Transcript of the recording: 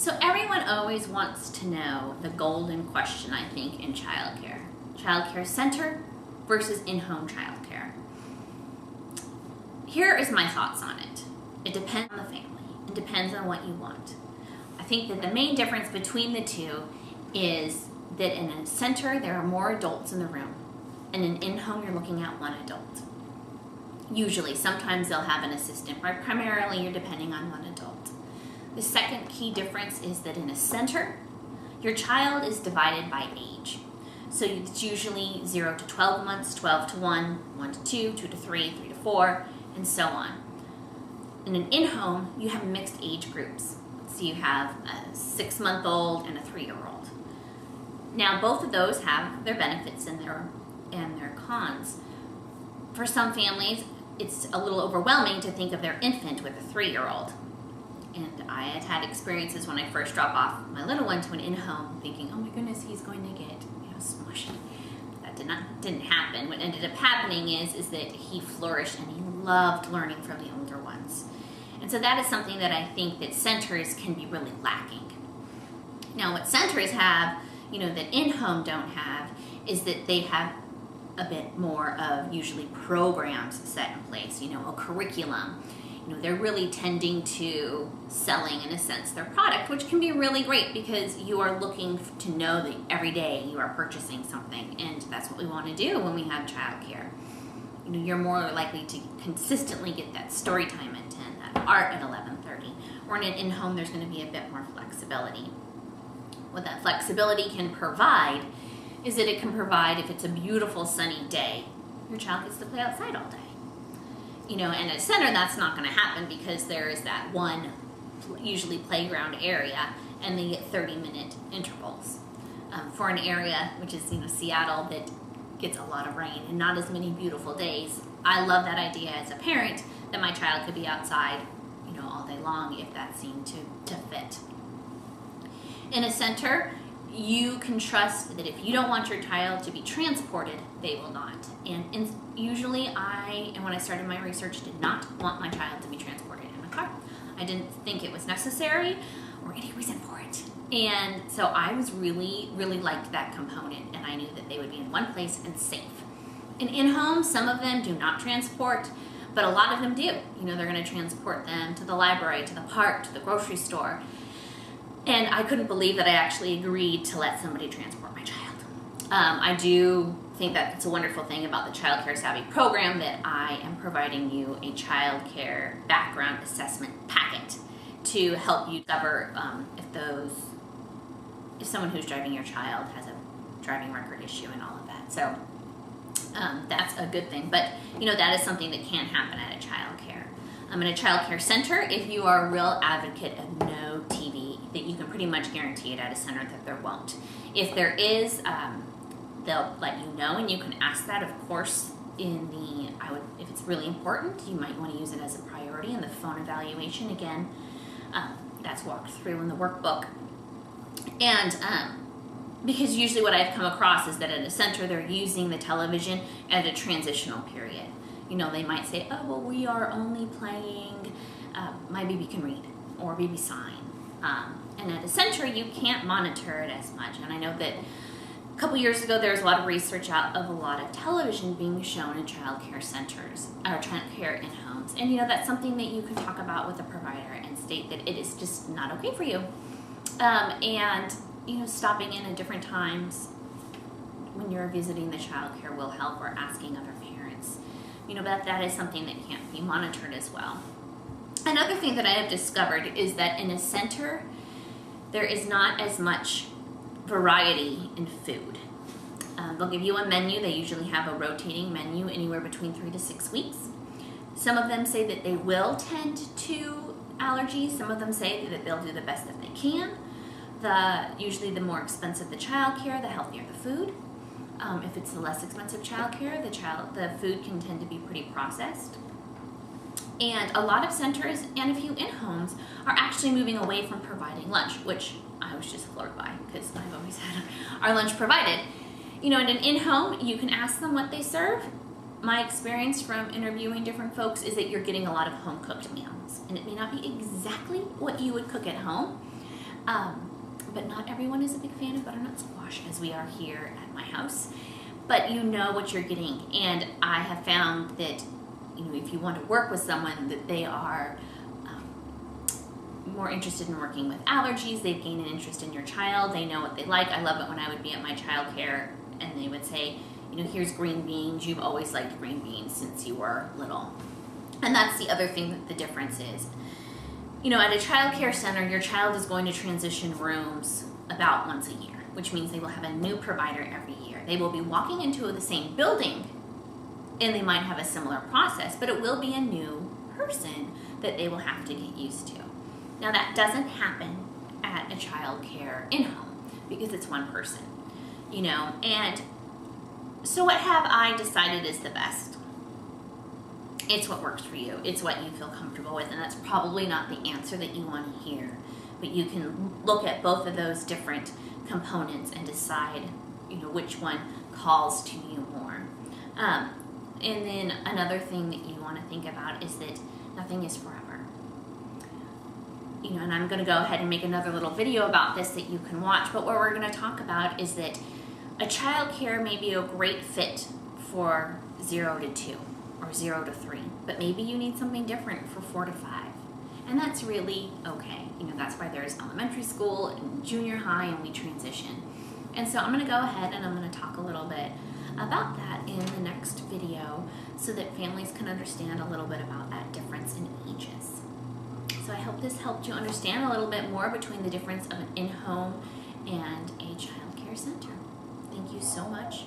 So everyone always wants to know the golden question, I think, in childcare. Childcare center versus in-home childcare. Here is my thoughts on it. It depends on the family. It depends on what you want. I think that the main difference between the two is that in a center, there are more adults in the room. And in-home, you're looking at one adult. Usually, sometimes they'll have an assistant, but primarily you're depending on one adult. The second key difference is that in a center, your child is divided by age. So it's usually 0 to 12 months, 12 to 1, 1 to 2, 2 to 3, 3 to 4, and so on. In an in-home, you have mixed age groups. So you have a 6-month-old and a 3-year-old. Now, both of those have their benefits and their cons. For some families, it's a little overwhelming to think of their infant with a 3-year-old. And I had experiences when I first dropped off my little one to an in-home thinking, oh my goodness, he's going to get smushy. That didn't happen. What ended up happening is that he flourished and he loved learning from the older ones. And so that is something that I think that centers can be really lacking. Now what centers have, that in-home don't have, is that they have a bit more of usually programs set in place, a curriculum. They're really tending to selling, in a sense, their product, which can be really great because you are looking to know that every day you are purchasing something, and that's what we want to do when we have childcare. You're more likely to consistently get that story time at 10, that art at 11:30, or in an in-home there's going to be a bit more flexibility. What that flexibility can provide is that it can provide, if it's a beautiful sunny day, your child gets to play outside all day. And at a center, that's not going to happen because there is that one, usually playground area, and they get 30-minute intervals. For an area, which is, Seattle, that gets a lot of rain and not as many beautiful days, I love that idea as a parent that my child could be outside, all day long if that seemed to fit. In a center, you can trust that if you don't want your child to be transported, they will not. And usually when I started my research, did not want my child to be transported in a car. I didn't think it was necessary or any reason for it. And so I was really, really liked that component, and I knew that they would be in one place and safe. In-home, some of them do not transport, but a lot of them do. They're going to transport them to the library, to the park, to the grocery store. And I couldn't believe that I actually agreed to let somebody transport my child. I do think that it's a wonderful thing about the Child Care Savvy program that I am providing you a child care background assessment packet to help you discover if someone who's driving your child has a driving record issue and all of that. So that's a good thing. But, that is something that can happen at a child care. In a child care center, if you are a real advocate of no TV, that you can pretty much guarantee it at a center that there won't. If there is, they'll let you know, and you can ask that, of course, if it's really important, you might want to use it as a priority in the phone evaluation. Again, that's walked through in the workbook. And because usually what I've come across is that at a center, they're using the television at a transitional period. They might say, oh, well, we are only playing My Baby Can Read or Baby Sign. And at a center, you can't monitor it as much. And I know that a couple years ago, there was a lot of research out of a lot of television being shown in child care centers, or child care in homes. And, that's something that you can talk about with a provider and state that it is just not okay for you. And, stopping in at different times when you're visiting the child care will help, or asking other parents. But that is something that can't be monitored as well. Another thing that I have discovered is that in a center, there is not as much variety in food. They'll give you a menu. They usually have a rotating menu anywhere between 3 to 6 weeks. Some of them say that they will tend to allergies. Some of them say that they'll do the best that they can. Usually the more expensive the child care, the healthier the food. If it's the less expensive child care, the food can tend to be pretty processed. And a lot of centers and a few in-homes are actually moving away from providing lunch, which I was just floored by because I've always had our lunch provided. In an in-home, you can ask them what they serve. My experience from interviewing different folks is that you're getting a lot of home-cooked meals. And it may not be exactly what you would cook at home, But not everyone is a big fan of butternut squash, as we are here at my house. But you know what you're getting, and I have found that if you want to work with someone that they are more interested in working with allergies, they've gained an interest in your child, they know what they like. I love it when I would be at my child care and they would say, here's green beans, you've always liked green beans since you were little. And that's the other thing that the difference is. At a child care center, your child is going to transition rooms about once a year, which means they will have a new provider every year. They will be walking into the same building and they might have a similar process, but it will be a new person that they will have to get used to. Now that doesn't happen at a child care in-home because it's one person, and so what have I decided is the best? It's what works for you. It's what you feel comfortable with, and that's probably not the answer that you want to hear, but you can look at both of those different components and decide, which one calls to you more. And then another thing that you want to think about is that nothing is forever. And I'm going to go ahead and make another little video about this that you can watch, but what we're going to talk about is that a child care may be a great fit for 0 to 2 or 0 to 3, but maybe you need something different for 4 to 5. And that's really okay. That's why there's elementary school and junior high and we transition. And so I'm going to go ahead and I'm going to talk a little bit about that in the next video so that families can understand a little bit about that difference in ages. So I hope this helped you understand a little bit more between the difference of an in-home and a child care center. Thank you so much.